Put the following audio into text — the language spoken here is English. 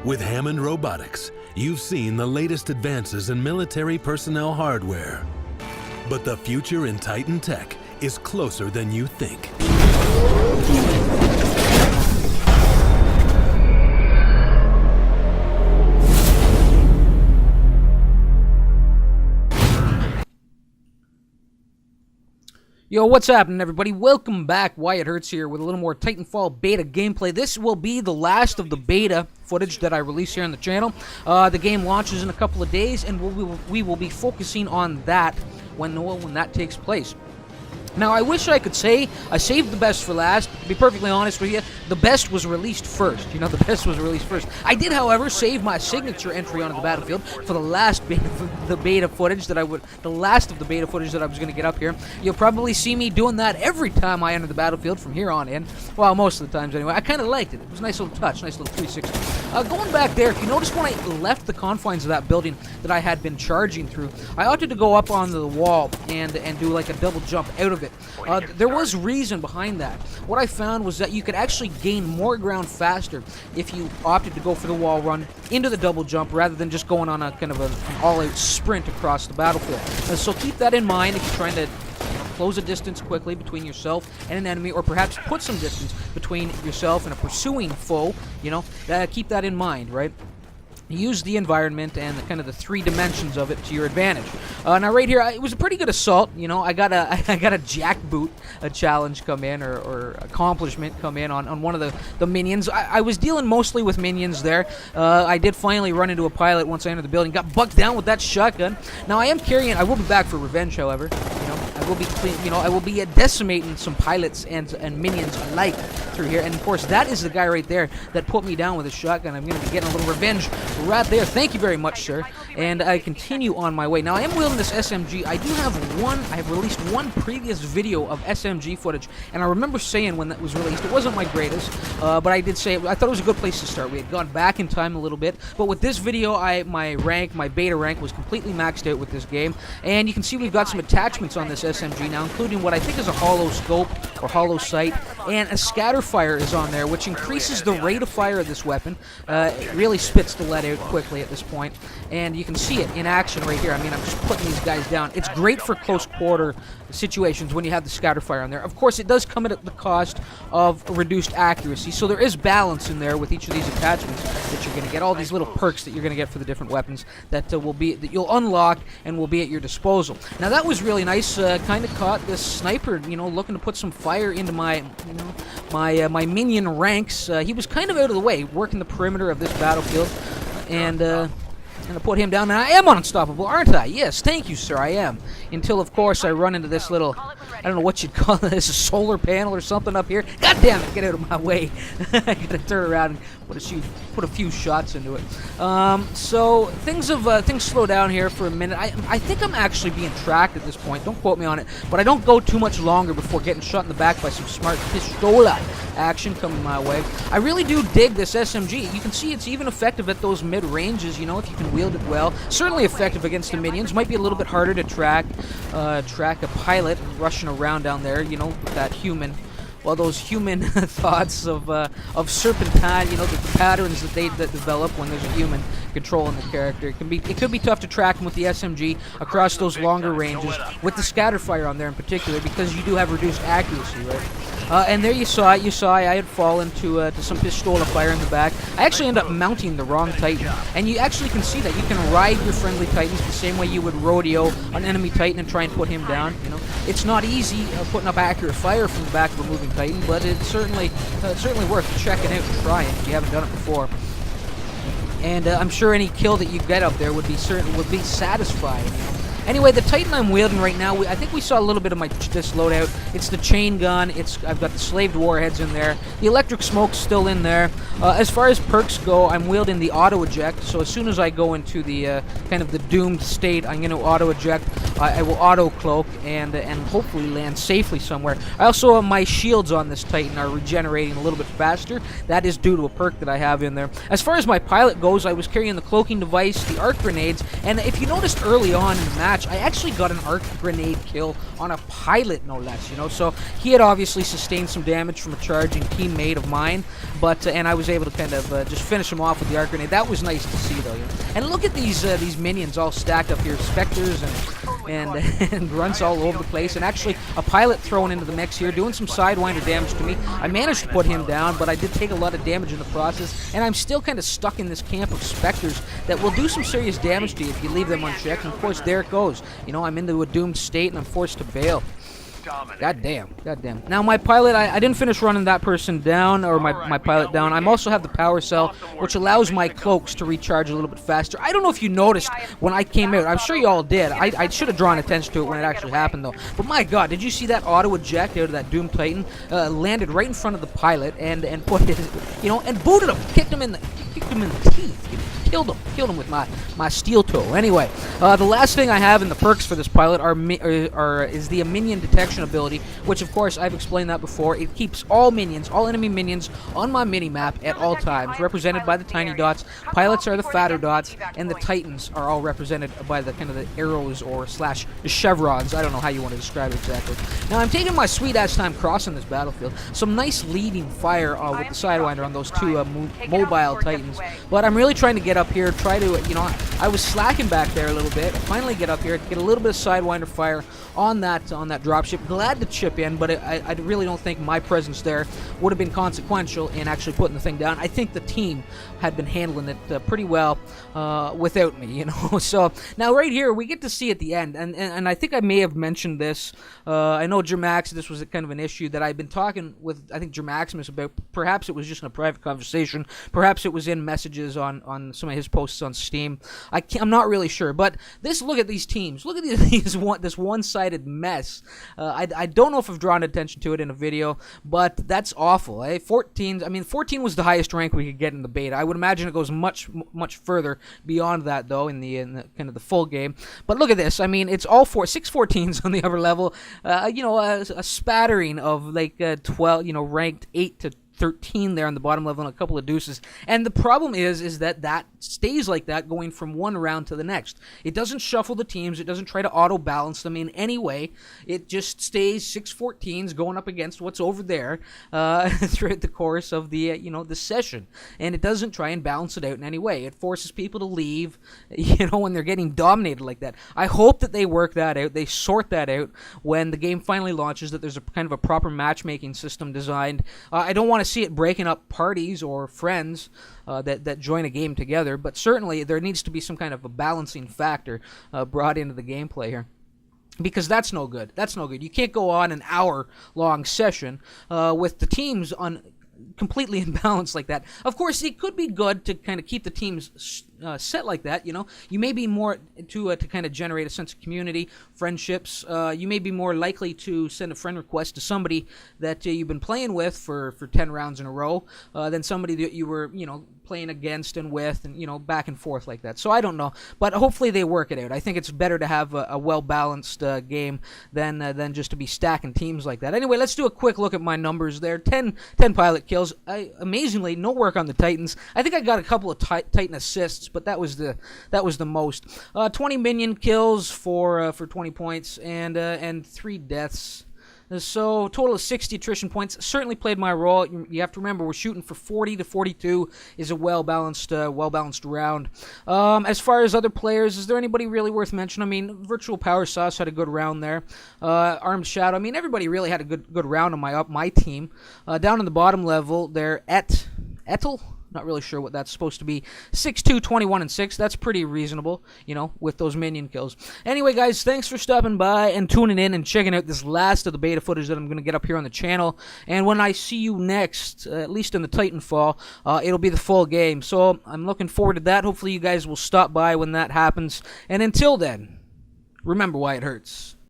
With Hammond Robotics, you've seen the latest advances in military personnel hardware. But the future in Titan tech is closer than you think. Yo, what's happening, everybody? Welcome back. Wyatt Hurts here with a little more Titanfall beta gameplay. This will be the last of the beta footage that I release here on the channel. The game launches in a couple of days, and we will be focusing on that when that takes place. Now, I wish I could say I saved the best for last. To be perfectly honest with you, the best was released first. You know, the best was released first. I did, however, save my signature entry onto the battlefield for the last beta footage that I was going to get up here. You'll probably see me doing that every time I enter the battlefield from here on in. Well, most of the times anyway. I kind of liked it. It was a nice little touch, nice little 360. Going back there, if you notice when I left the confines of that building that I had been charging through, I opted to go up onto the wall and do like a double jump out of it. There was reason behind that. What I found was that you could actually gain more ground faster if you opted to go for the wall run into the double jump rather than just going on a kind of an all-out sprint across the battlefield. So keep that in mind if you're trying to close a distance quickly between yourself and an enemy, or perhaps put some distance between yourself and a pursuing foe. You know, keep that in mind, right? Use the environment and the three dimensions of it to your advantage. Now, right here, it was a pretty good assault. You know, I got a jackboot challenge come in, or accomplishment come in on one of the minions. I was dealing mostly with minions there. I did finally run into a pilot once I entered the building. Got bucked down with that shotgun. Now I am carrying. I will be back for revenge, however. You know, I will be decimating some pilots and minions alike through here. And of course, that is the guy right there that put me down with his shotgun. I'm going to be getting a little revenge right there. Thank you very much, sir. And I continue on my way. Now, I am wielding this SMG. I have released one previous video of SMG footage, and I remember saying when that was released, it wasn't my greatest, but I did say I thought it was a good place to start. We had gone back in time a little bit, but with this video, my beta rank was completely maxed out with this game, and you can see we've got some attachments on this SMG now, including what I think is a hollow scope or hollow sight, and a scatter fire is on there, which increases the rate of fire of this weapon. It really spits the lead out quickly at this point, and you can see it in action right here. I mean, I'm just putting these guys down. It's great for close quarter situations when you have the scatter fire on there. Of course, it does come at the cost of reduced accuracy, so there is balance in there with each of these attachments that you're going to get. All these little perks that you're going to get for the different weapons that you'll unlock and will be at your disposal. Now, that was really nice. Kind of caught this sniper, you know, looking to put some fire into my minion ranks. He was kind of out of the way, working the perimeter of this battlefield, and to put him down. And I am unstoppable, aren't I? Yes, thank you, sir, I am. Until, of course, I run into this little, I don't know what you'd call this, a solar panel or something up here. God damn it, get out of my way. I gotta turn around and put a few shots into it. So things slow down here for a minute. I think I'm actually being tracked at this point. Don't quote me on it, but I don't go too much longer before getting shot in the back by some smart pistola action coming my way. I really do dig this SMG. You can see it's even effective at those mid ranges, you know, if you can wield it well. Certainly effective against the minions. Might be a little bit harder to track a pilot rushing around down there, you know, with that human. Well, those human thoughts of serpentine, you know, the patterns that develop when there's a human controlling the character. It could be tough to track them with the SMG across those longer ranges, with the scatter fire on there in particular, because you do have reduced accuracy, right? And there you saw it. I had fallen to some pistola fire in the back. I actually ended up mounting the wrong Titan, and you actually can see that you can ride your friendly Titans the same way you would rodeo an enemy Titan and try and put him down. You know, it's not easy putting up accurate fire from the back of a moving Titan, but it's certainly worth checking out and trying if you haven't done it before. And I'm sure any kill that you get up there would be satisfying. You know? Anyway, the Titan I'm wielding right now, I think we saw a little bit of this loadout. It's the chain gun. I've got the slaved warheads in there. The electric smoke's still in there. As far as perks go, I'm wielding the auto eject. So as soon as I go into the kind of the doomed state, I'm going to auto eject. I will auto cloak and hopefully land safely somewhere. I also my shields on this Titan are regenerating a little bit faster. That is due to a perk that I have in there. As far as my pilot goes, I was carrying the cloaking device, the arc grenades, and if you noticed early on in the match, match, I actually got an arc grenade kill on a pilot, no less, you know. So he had obviously sustained some damage from a charging teammate of mine, but and I was able to kind of just finish him off with the arc grenade. That was nice to see, though. You know? And look at these minions all stacked up here, specters and grunts all over the place, and actually a pilot thrown into the mix here, doing some sidewinder damage to me. I managed to put him down, but I did take a lot of damage in the process, and I'm still kind of stuck in this camp of specters that will do some serious damage to you if you leave them unchecked. And of course, there it goes. You know, I'm into a doomed state, and I'm forced to bail. God damn. Now my pilot, I didn't finish running that person down, or my pilot down. I also have the power cell, which allows my cloaks to recharge a little bit faster. I don't know if you noticed when I came out. I'm sure you all did. I should have drawn attention to it when it actually happened, though. But my God, did you see that auto eject out of that Doom Titan? Landed right in front of the pilot and put his, you know, and booted him, kicked him in the teeth. You know, killed him with my steel toe. Anyway, the last thing I have in the perks for this pilot is the minion detection ability, which of course I've explained that before. It keeps all enemy minions on my mini-map at all times, represented by the tiny dots. Pilots are the fatter dots, and the Titans are all represented by the kind of the arrows or slash chevrons. I don't know how you want to describe it exactly. Now I'm taking my sweet-ass time crossing this battlefield. Some nice leading fire with the Sidewinder on those two mobile Titans, but I'm really trying to get up here, try to, you know, I was slacking back there a little bit. Finally get up here, get a little bit of Sidewinder fire on that dropship. Glad to chip in, but I really don't think my presence there would have been consequential in actually putting the thing down. I think the team had been handling it pretty well without me, you know. So now right here we get to see at the end, and I think I may have mentioned this. I know Germax, this was kind of an issue that I've been talking with, I think, Germaximus about. Perhaps it was just in a private conversation. Perhaps it was in messages on some of his posts on Steam. I'm not really sure, but look at these teams. Look at this one-sided mess. I don't know if I've drawn attention to it in a video, but that's awful. 14 was the highest rank we could get in the beta. I would imagine it goes much further beyond that, though, in the kind of the full game. But look at this. I mean, it's all 6 14s on the upper level. You know, a spattering of like 12, you know, ranked 8 to 13 there on the bottom level and a couple of deuces. And the problem is that stays like that going from one round to the next. It doesn't shuffle the teams. It doesn't try to auto-balance them in any way. It just stays 6 14s going up against what's over there throughout the course of the, you know, the session. And it doesn't try and balance it out in any way. It forces people to leave, you know, when they're getting dominated like that. I hope that they work that out. They sort that out when the game finally launches, that there's a kind of a proper matchmaking system designed. I don't want to see it breaking up parties or friends that join a game together, but certainly there needs to be some kind of a balancing factor brought into the gameplay here. Because that's no good. That's no good. You can't go on an hour-long session with the teams on completely imbalanced like that. Of course, it could be good to kind of keep the teams set like that. You know, you may be more to kind of generate a sense of community, friendships. You may be more likely to send a friend request to somebody that you've been playing with for 10 rounds in a row than somebody that you were, you know, playing against and with, and, you know, back and forth like that. So I don't know, but hopefully they work it out. I think it's better to have a well-balanced game than just to be stacking teams like that. Anyway, let's do a quick look at my numbers there. 10 pilot kills. Amazingly, no work on the Titans. I think I got a couple of Titan assists, but that was the most. 20 minion kills for 20 points and 3 deaths. So, total of 60 attrition points. Certainly played my role. You have to remember, we're shooting for 40 to 42 is a well-balanced round. As far as other players, is there anybody really worth mentioning? I mean, Virtual Power Sauce had a good round there. Armed Shadow. I mean, everybody really had a good round on my team. Down in the bottom level, there, Etel. Not really sure what that's supposed to be. 6-2, 21, and 6. That's pretty reasonable, you know, with those minion kills. Anyway, guys, thanks for stopping by and tuning in and checking out this last of the beta footage that I'm going to get up here on the channel. And when I see you next, at least in the Titanfall, it'll be the full game. So I'm looking forward to that. Hopefully you guys will stop by when that happens. And until then, remember why it hurts.